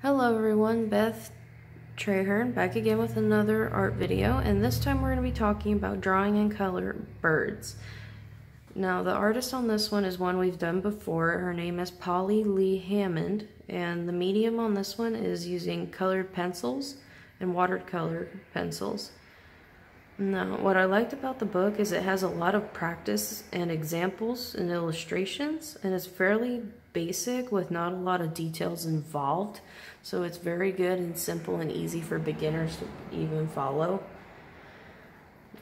Hello everyone, Beth Traherne back again with another art video, and this time we're going to be talking about drawing in color birds. Now the artist on this one is one we've done before. Her name is Polly Lee Hammond, and the medium on this one is using colored pencils and watercolor pencils. Now what I liked about the book is it has a lot of practice and examples and illustrations, and it's fairly basic with not a lot of details involved, so it's very good and simple and easy for beginners to even follow.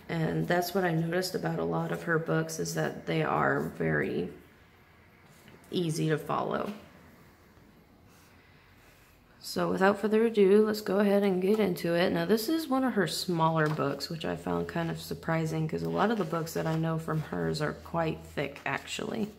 And that's what I noticed about a lot of her books, is that they are very easy to follow. So without further ado, let's go ahead and get into it. Now this is one of her smaller books, which I found kind of surprising because a lot of the books that I know from hers are quite thick actually.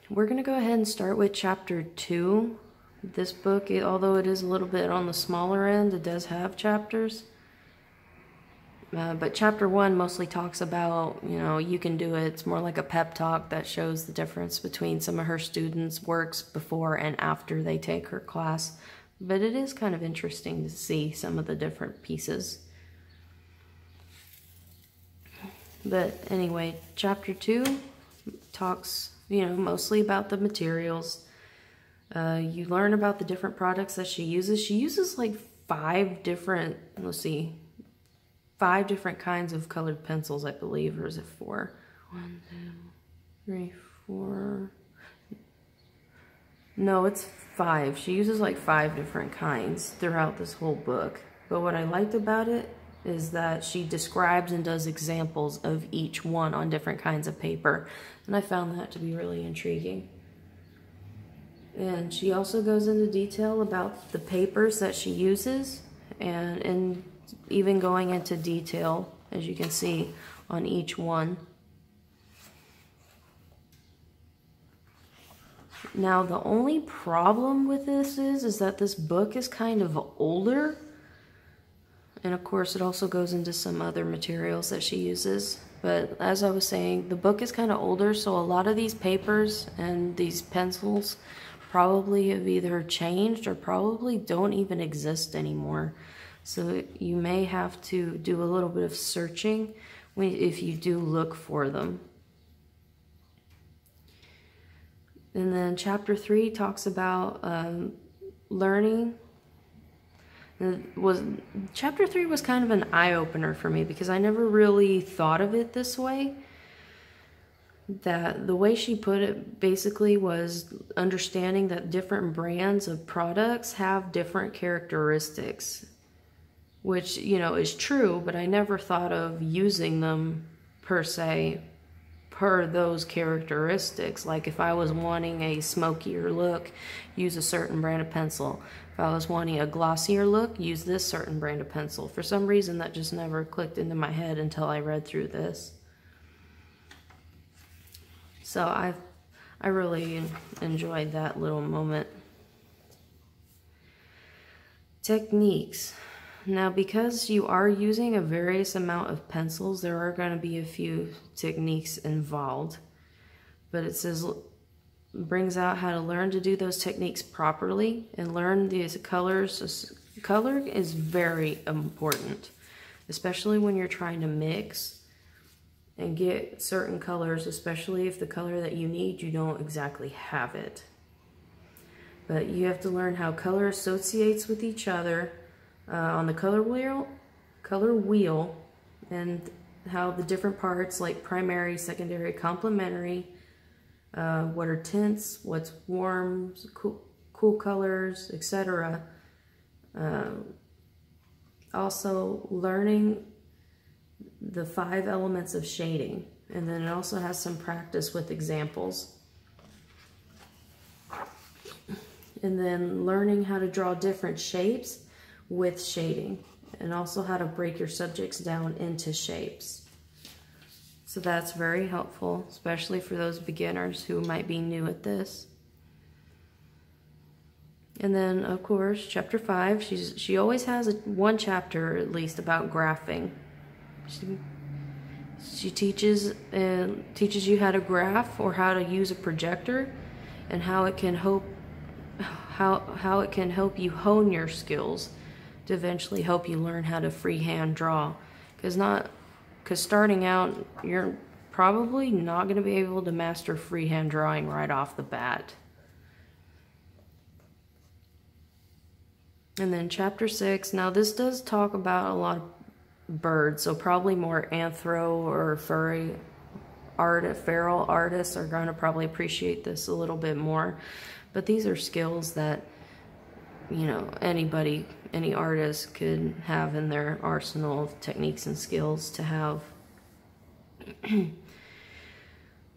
We're going to go ahead and start with chapter 2. This book, although it is a little bit on the smaller end, it does have chapters. But chapter 1 mostly talks about, you can do it. It's more like a pep talk that shows the difference between some of her students' works before and after they take her class. But it is kind of interesting to see some of the different pieces. But anyway, chapter 2 talks mostly about the materials. You learn about the different products that she uses. She uses like 5 different, five different kinds of colored pencils, I believe, or is it 4? 1, 2, 3, 4. No, it's 5. She uses like 5 different kinds throughout this whole book. But what I liked about it is that she describes and does examples of each one on different kinds of paper. And I found that to be really intriguing. And she also goes into detail about the papers that she uses, and even going into detail, as you can see, on each one. Now the only problem with this is that this book is kind of older. And of course it also goes into some other materials that she uses. But as I was saying, the book is kind of older, so a lot of these papers and these pencils probably have either changed or probably don't even exist anymore. So you may have to do a little bit of searching if you do look for them. And then chapter 3 talks about learning. Chapter 3 was kind of an eye-opener for me because I never really thought of it this way. That the way she put it basically was understanding that different brands of products have different characteristics, which, is true, but I never thought of using them per se per those characteristics. Like if I was wanting a smokier look, use a certain brand of pencil. If I was wanting a glossier look, use this certain brand of pencil. For some reason that just never clicked into my head until I read through this. So I really enjoyed that little moment. Techniques. Now because you are using a various amount of pencils, there are going to be a few techniques involved. But it says, brings out how to learn to do those techniques properly and learn these colors. Color is very important, especially when you're trying to mix and get certain colors, especially if the color that you need, you don't exactly have it. But you have to learn how color associates with each other on the color wheel, and how the different parts like primary, secondary, complementary, what are tints, what's warms, cool colors, etc. Also learning the 5 elements of shading, and then it also has some practice with examples. And then learning how to draw different shapes with shading, and also how to break your subjects down into shapes. So that's very helpful, especially for those beginners who might be new at this. And then of course chapter 5, she always has one chapter at least about graphing. She teaches you how to graph or how to use a projector and how it can help you hone your skills to eventually help you learn how to freehand draw. Because starting out, you're probably not going to be able to master freehand drawing right off the bat. And then chapter 6, now this does talk about a lot of birds, so probably more anthro or feral artists are going to probably appreciate this a little bit more. But these are skills that, you know, any artist could have in their arsenal of techniques and skills to have.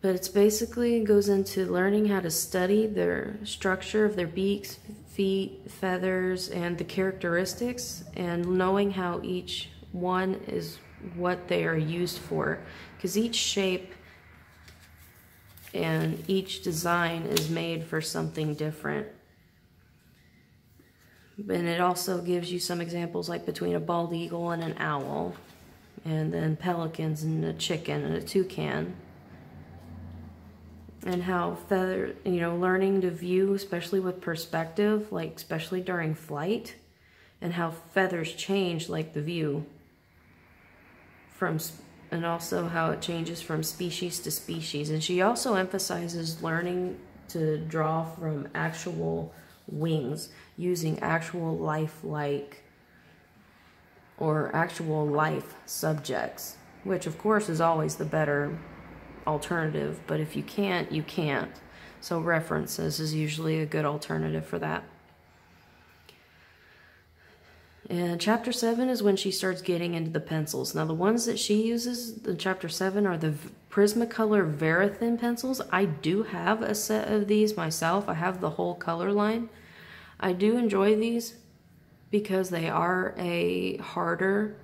But it's basically goes into learning how to study their structure of their beaks, feet, feathers, and the characteristics, and knowing how each one is what they are used for. Because each shape and each design is made for something different. And it also gives you some examples like between a bald eagle and an owl, and then pelicans and a chicken and a toucan. And how learning to view, especially with perspective, like especially during flight, and how feathers change like the view and also how it changes from species to species. And she also emphasizes learning to draw from actual wings, using actual lifelike or actual life subjects, which of course is always the better alternative, but if you can't, you can't. So references is usually a good alternative for that. And chapter 7 is when she starts getting into the pencils. Now the ones that she uses in chapter 7 are the Prismacolor Very Thin pencils. I do have a set of these myself. I have the whole color line. I do enjoy these because they are a harder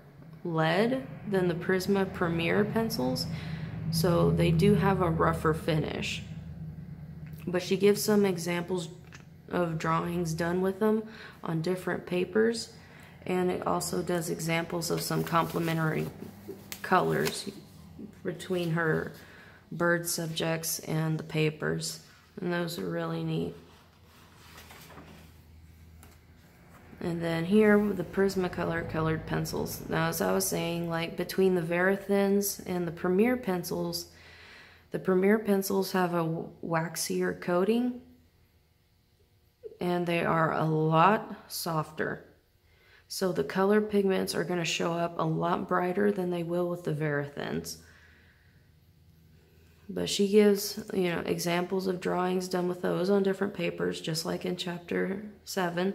lead than the Prisma Premier pencils. So they do have a rougher finish. But she gives some examples of drawings done with them on different papers. And it also does examples of some complementary colors between her bird subjects and the papers. And those are really neat. And then here with the Prismacolor colored pencils. Now, as I was saying, like between the Verithins and the Premier pencils, the Premier pencils have a waxier coating and they are a lot softer. So the color pigments are going to show up a lot brighter than they will with the Verithins. But she gives, examples of drawings done with those on different papers, just like in chapter 7.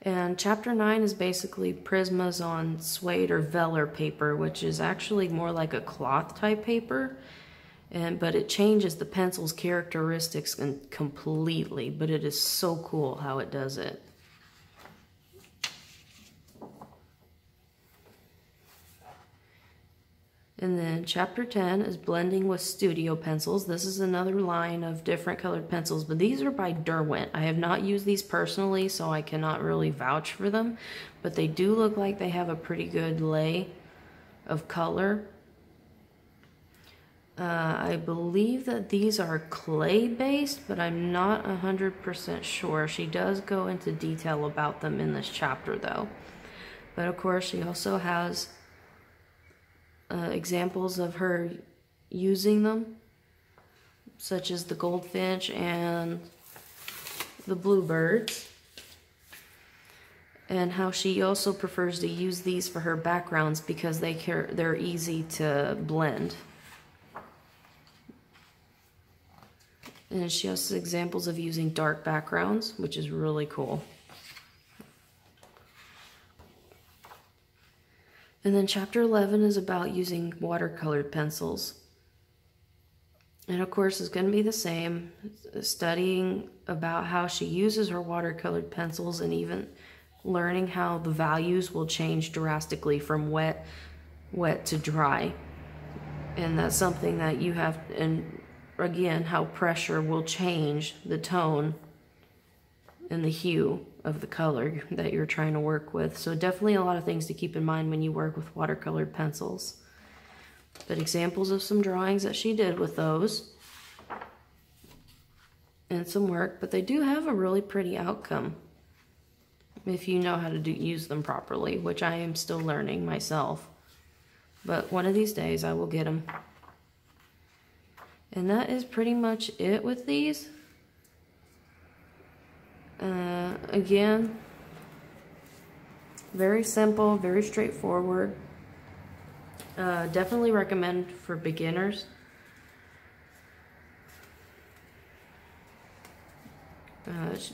And chapter 9 is basically Prismas on suede or velour paper, which is actually more like a cloth type paper. But it changes the pencil's characteristics completely, but it is so cool how it does it. And then chapter 10 is blending with studio pencils. This is another line of different colored pencils, but these are by Derwent. I have not used these personally, so I cannot really vouch for them, but they do look like they have a pretty good lay of color. I believe that these are clay based, but I'm not 100% sure. She does go into detail about them in this chapter though. But of course she also has examples of her using them, such as the goldfinch and the bluebirds, and how she also prefers to use these for her backgrounds because they're easy to blend. And she has examples of using dark backgrounds, which is really cool. And then chapter 11 is about using watercolored pencils. And of course it's going to be the same, studying about how she uses her watercolored pencils and even learning how the values will change drastically from wet to dry. And that's something that you have, and again, how pressure will change the tone and the hue of the color that you're trying to work with. So definitely a lot of things to keep in mind when you work with watercolored pencils. But examples of some drawings that she did with those. and some work, but they do have a really pretty outcome if you know how to use them properly, which I am still learning myself. But one of these days I will get them. And that is pretty much it with these. Again, very simple, very straightforward. Definitely recommend for beginners.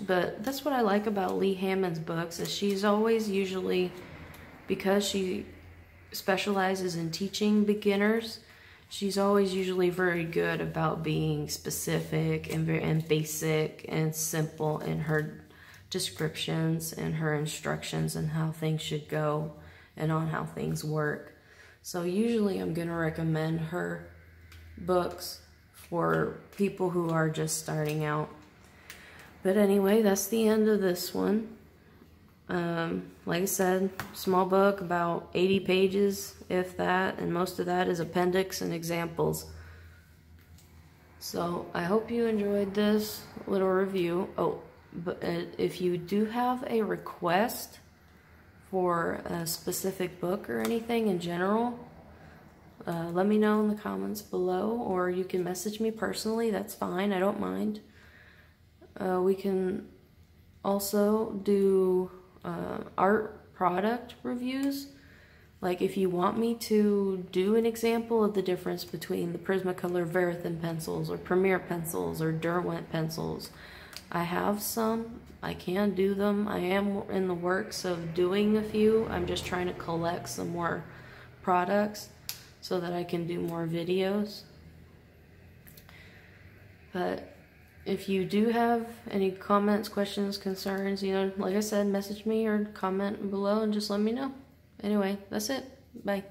But that's what I like about Lee Hammond's books, is she's always usually, because she specializes in teaching beginners, she's always usually very good about being specific and basic and simple in her descriptions and her instructions and how things should go and on how things work. So usually I'm going to recommend her books for people who are just starting out. But anyway, that's the end of this one. Like I said, small book, about 80 pages, if that, and most of that is appendix and examples. So I hope you enjoyed this little review. Oh, but if you do have a request for a specific book or anything in general, let me know in the comments below, or you can message me personally. That's fine, I don't mind. We can also do art product reviews. Like if you want me to do an example of the difference between the Prismacolor Verithin pencils or Premier pencils or Derwent pencils, I have some. I can do them. I am in the works of doing a few. I'm just trying to collect some more products so that I can do more videos. But if you do have any comments, questions, concerns, you know, like I said, message me or comment below and just let me know. Anyway, that's it. Bye.